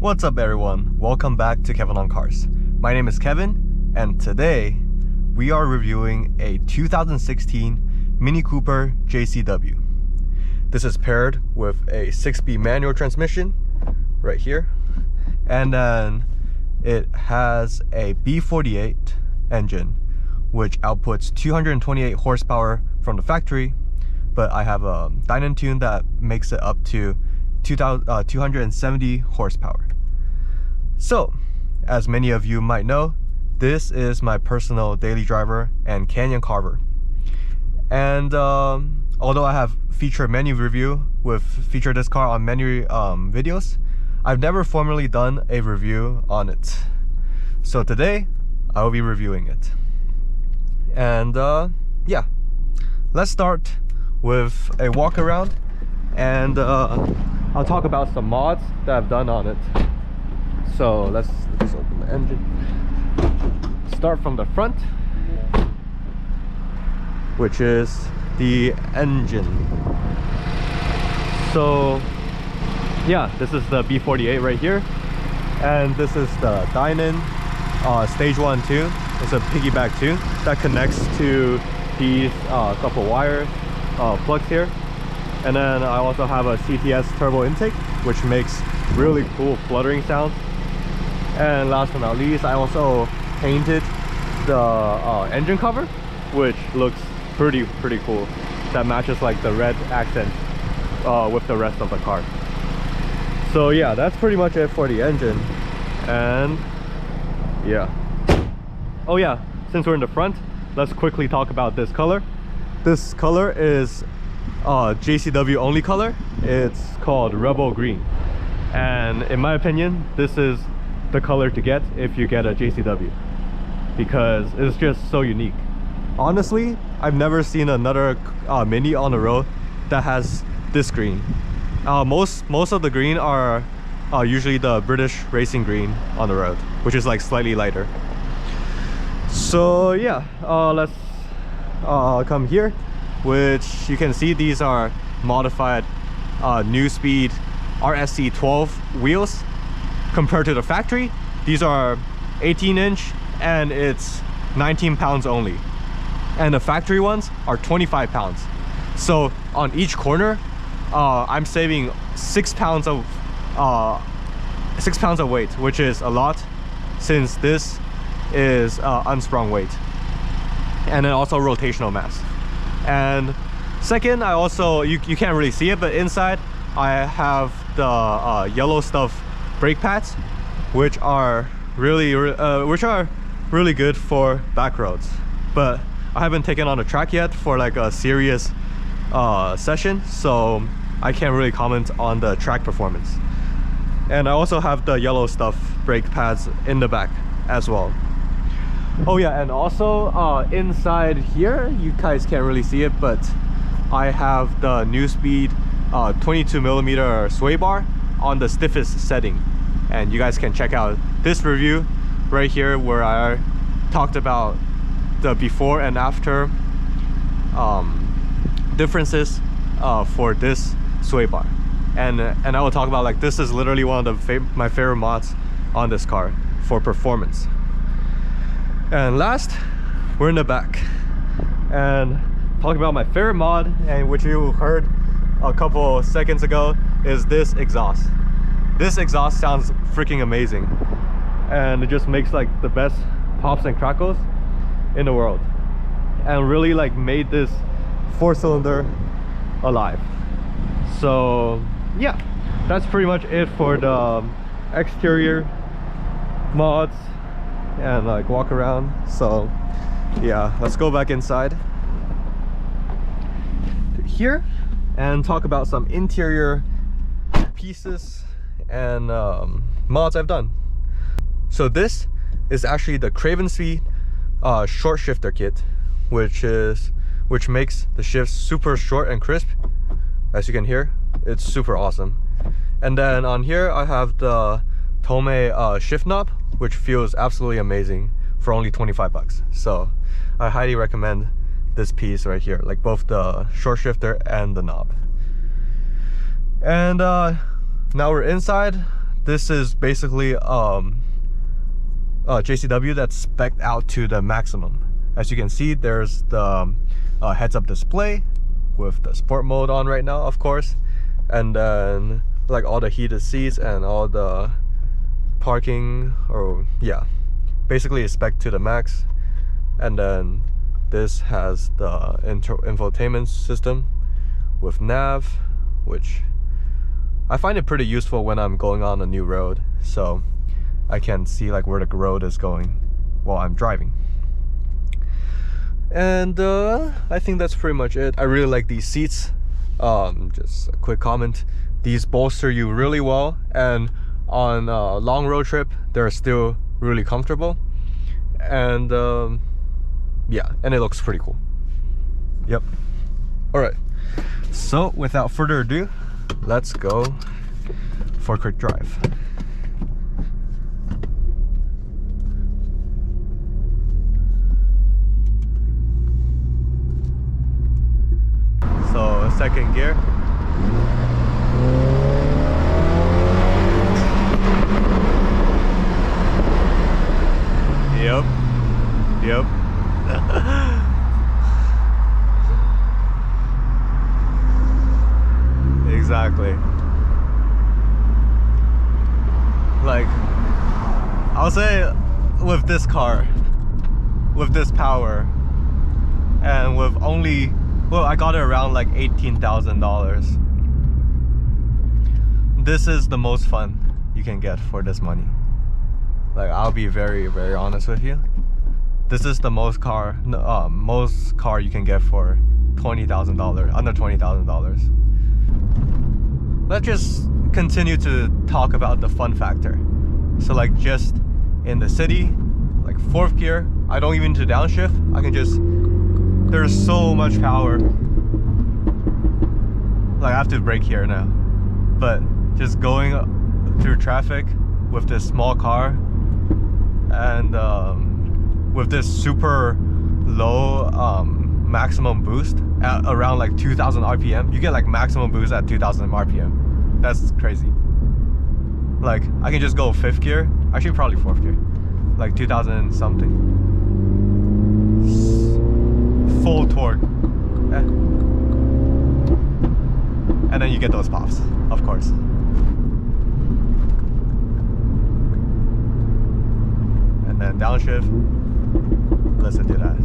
What's up everyone, welcome back to Kevin on Cars. My name is Kevin and today we are reviewing a 2016 Mini Cooper JCW. This is paired with a 6-speed manual transmission right here, and then it has a B48 engine which outputs 228 horsepower from the factory, but I have a Dinan tune that makes it up to 270 horsepower. So, as many of you might know, this is my personal daily driver and canyon carver. And although I have featured many featured this car on many videos, I've never formally done a review on it. So today, I will be reviewing it. And yeah, let's start with a walk around, and I'll talk about some mods that I've done on it. So let's just open the engine. Start from the front, which is the engine. So yeah, this is the B48 right here, and this is the Dinan stage 1 tune. It's a piggyback tune that connects to these couple wire plugs here. And then I also have a CTS Turbo intake, which makes really cool fluttering sounds. And last but not least, I also painted the engine cover, which looks pretty cool. That matches like the red accent with the rest of the car. So yeah, that's pretty much it for the engine. And yeah. Oh yeah, since we're in the front, let's quickly talk about this color. This color is JCW only color. It's called Rebel Green, and in my opinion, this is the color to get if you get a JCW, because it's just so unique. Honestly, I've never seen another Mini on the road that has this green. Most of the green are usually the British racing green on the road, which is like slightly lighter. So yeah, let's come here, which you can see these are modified Neuspeed RSC 12 wheels. Compared to the factory, these are 18-inch and it's 19 pounds only, and the factory ones are 25 pounds. So on each corner, I'm saving 6 pounds of weight, which is a lot since this is unsprung weight, and then also rotational mass. And second, I also, you can't really see it, but inside I have the yellow stuff brake pads, which are really good for back roads, but I haven't taken on a track yet for like a serious session, so I can't really comment on the track performance. And I also have the yellow stuff brake pads in the back as well. Oh yeah, and also inside here, you guys can't really see it, but I have the Neuspeed 22mm sway bar on the stiffest setting, and you guys can check out this review right here where I talked about the before and after differences for this sway bar, and I will talk about, like, this is literally one of my favorite mods on this car for performance. And last, we're in the back and talking about my favorite mod, and which you heard a couple seconds ago, is this exhaust. This exhaust sounds freaking amazing, and it just makes like the best pops and crackles in the world, and really like made this 4-cylinder alive. So yeah, that's pretty much it for the exterior mods and like walk around. So yeah, let's go back inside to here and talk about some interior pieces and mods I've done. So this is actually the Cravenspeed short shifter kit, which makes the shifts super short and crisp. As you can hear, it's super awesome. And then on here I have the Tomei shift knob, which feels absolutely amazing for only 25 bucks. So I highly recommend this piece right here, like both the short shifter and the knob. And now we're inside. this is basically JCW that's spec'd out to the maximum. As you can see, there's the heads-up display with the sport mode on right now, of course, and then like all the heated seats and all the parking, or yeah, basically it's spec'd to the max. And then this has the infotainment system with nav, which I find it pretty useful when I'm going on a new road, so I can see like where the road is going while I'm driving. And I think that's pretty much it. I really like these seats. Just a quick comment, these bolster you really well, and on a long road trip they're still really comfortable. And yeah, and it looks pretty cool. Yep. All right, so without further ado, let's go for a quick drive. So second gear. Yep. Yep. Exactly. Like, I'll say with this car, with this power, and with only, well, I got it around like $18,000. This is the most fun you can get for this money. Like, I'll be very, very honest with you. This is the most car you can get for $20,000, under $20,000. Let's just continue to talk about the fun factor. So like, just in the city, like 4th gear, I don't even need to downshift. I can just, there's so much power. Like, I have to brake here now, but just going through traffic with this small car, and with this super low maximum boost at around like 2,000 RPM. You get like maximum boost at 2,000 RPM. That's crazy. Like, I can just go 5th gear, actually probably 4th gear, like 2,000 something. Full torque. And then you get those pops, of course. And then downshift. Listen to that.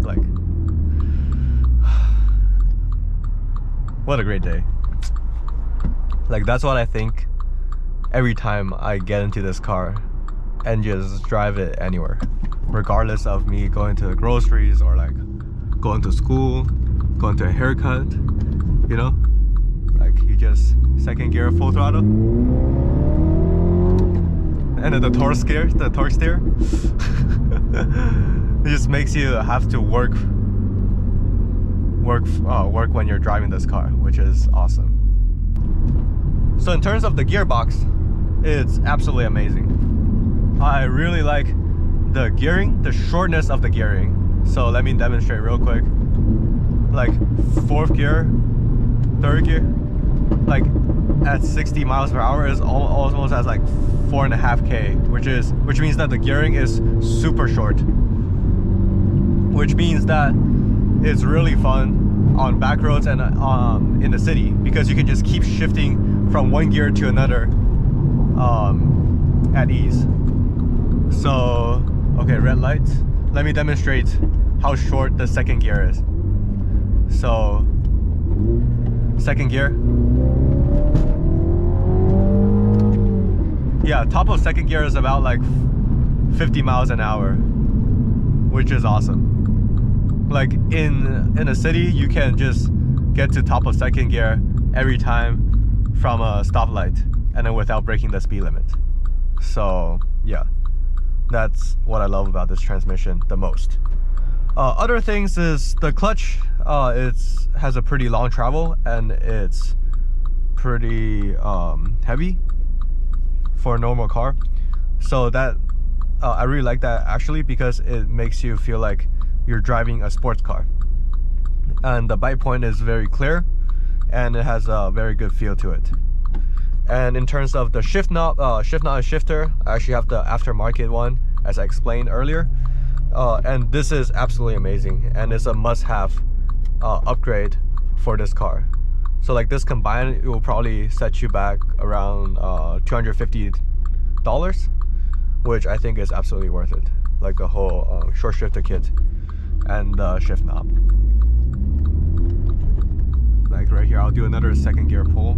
Like, what a great day. Like, that's what I think every time I get into this car and just drive it anywhere, regardless of me going to the groceries or like going to school, going to a haircut, you know? Like, you just 2nd gear full throttle, and then the torque steer, it just makes you have to work when you're driving this car, which is awesome. So in terms of the gearbox, it's absolutely amazing. I really like the gearing, the shortness of the gearing. So let me demonstrate real quick. Like 4th gear, 3rd gear, like at 60 miles per hour is almost as like 4.5K, which means that the gearing is super short, which means that it's really fun on back roads and in the city, because you can just keep shifting from one gear to another at ease. So okay, red light. Let me demonstrate how short the 2nd gear is. So 2nd gear, yeah, top of 2nd gear is about like 50 miles an hour, which is awesome. Like in a city, you can just get to top of 2nd gear every time from a stoplight, and then without breaking the speed limit. So yeah, that's what I love about this transmission the most. Other things is the clutch. It has a pretty long travel, and it's pretty heavy for a normal car. So that I really like that, actually, because it makes you feel like you're driving a sports car. And the bite point is very clear. and it has a very good feel to it. And in terms of the shift knob and shifter, I actually have the aftermarket one, as I explained earlier. And this is absolutely amazing, and it's a must-have upgrade for this car. So like this combined, it will probably set you back around $250, which I think is absolutely worth it. Like the whole short shifter kit and the shift knob. Like right here, I'll do another second gear pull.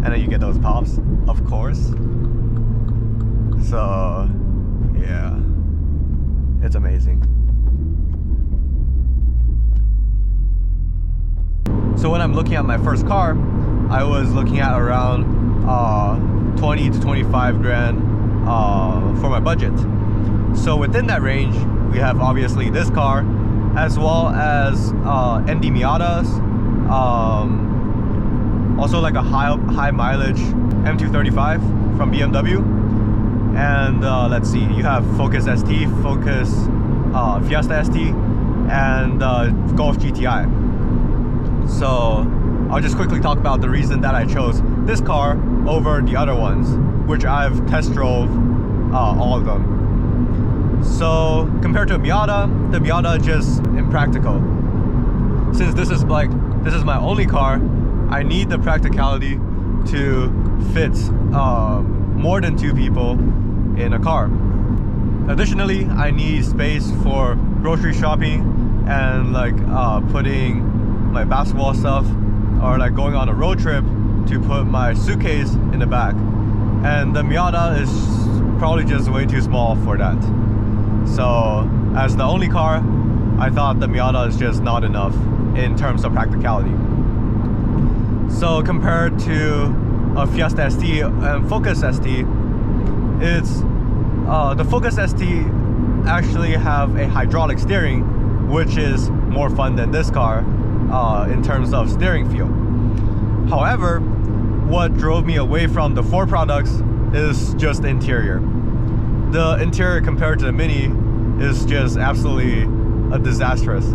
And then you get those pops, of course. So yeah, it's amazing. So when I'm looking at my first car, I was looking at around 20 to 25 grand for my budget. So within that range, we have obviously this car, as well as ND Miatas, also like a high mileage M235 from BMW, and let's see, you have Focus ST, Fiesta ST, and Golf GTI. So I'll just quickly talk about the reason that I chose this car over the other ones, which I've test drove all of them. So compared to a Miata, the Miata is just impractical. Since this is my only car, I need the practicality to fit more than 2 people in a car. Additionally, I need space for grocery shopping and like putting my basketball stuff, or like going on a road trip to put my suitcase in the back. And the Miata is probably just way too small for that. So as the only car, I thought the Miata is just not enough in terms of practicality. So compared to a Fiesta ST and Focus ST, it's the Focus ST actually have a hydraulic steering, which is more fun than this car in terms of steering feel. However, what drove me away from the 4 products is just the interior. The interior compared to the Mini is just absolutely disastrous.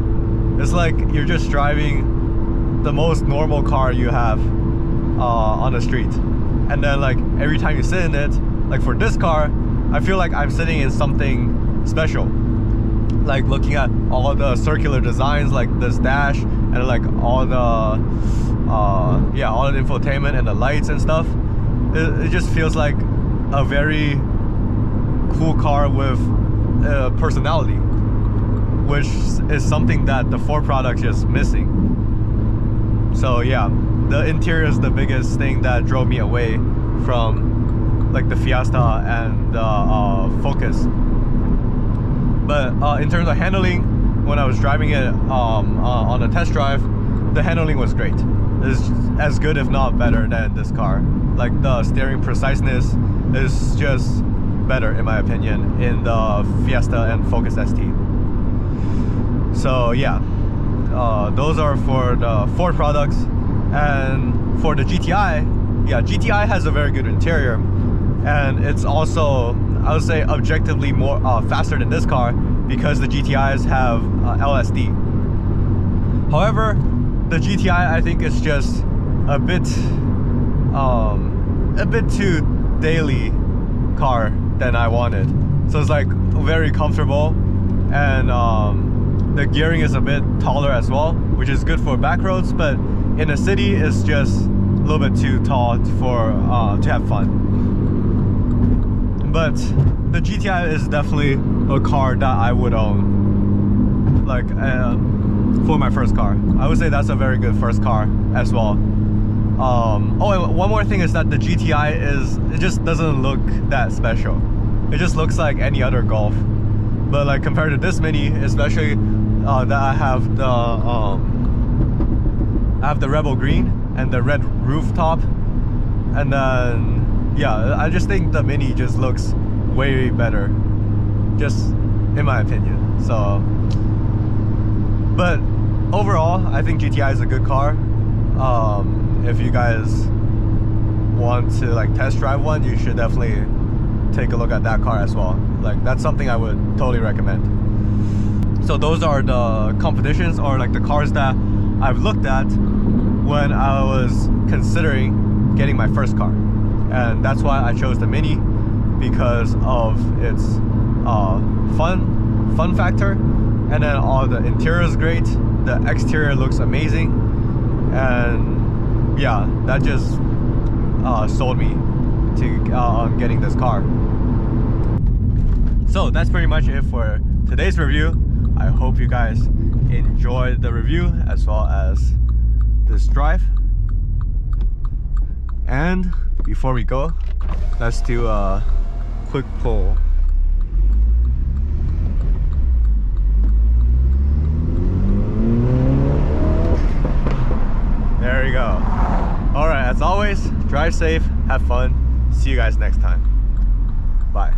It's like you're just driving the most normal car you have on the street, and then like every time you sit in it, like for this car, I feel like I'm sitting in something special. Like looking at all the circular designs, like this dash, and like all the all the infotainment and the lights and stuff, it just feels like a very cool car with personality, which is something that the 4 products is missing. So yeah, the interior is the biggest thing that drove me away from like the Fiesta and the Focus. But in terms of handling, when I was driving it on a test drive, the handling was great. It's as good if not better than this car. Like the steering preciseness is just better in my opinion in the Fiesta and Focus ST. So yeah, those are for the 4 products. And for the GTI, yeah, GTI has a very good interior, and it's also, I would say, objectively more faster than this car because the GTIs have LSD. However, the GTI I think is just a bit too daily car than I wanted. So it's like very comfortable, and the gearing is a bit taller as well, which is good for back roads, but in the city it's just a little bit too tall for to have fun. But the GTI is definitely a car that I would own, like for my first car. I would say that's a very good first car as well. Oh, and one more thing is that the GTI it just doesn't look that special. It just looks like any other Golf. But like compared to this Mini, especially that I have the Rebel Green and the red rooftop, and then yeah, I just think the Mini just looks way better, just in my opinion. So, but overall, I think GTI is a good car. If you guys want to like test drive one, you should definitely take a look at that car as well. Like that's something I would totally recommend. So those are the competitions, or like the cars that I've looked at when I was considering getting my first car. And that's why I chose the Mini, because of its fun factor, and then all the interior is great, the exterior looks amazing, and yeah, that just sold me to getting this car. So that's pretty much it for today's review. I hope you guys enjoyed the review as well as this drive. And before we go, let's do a quick pull. There you go. All right, as always, drive safe, have fun. See you guys next time. Bye.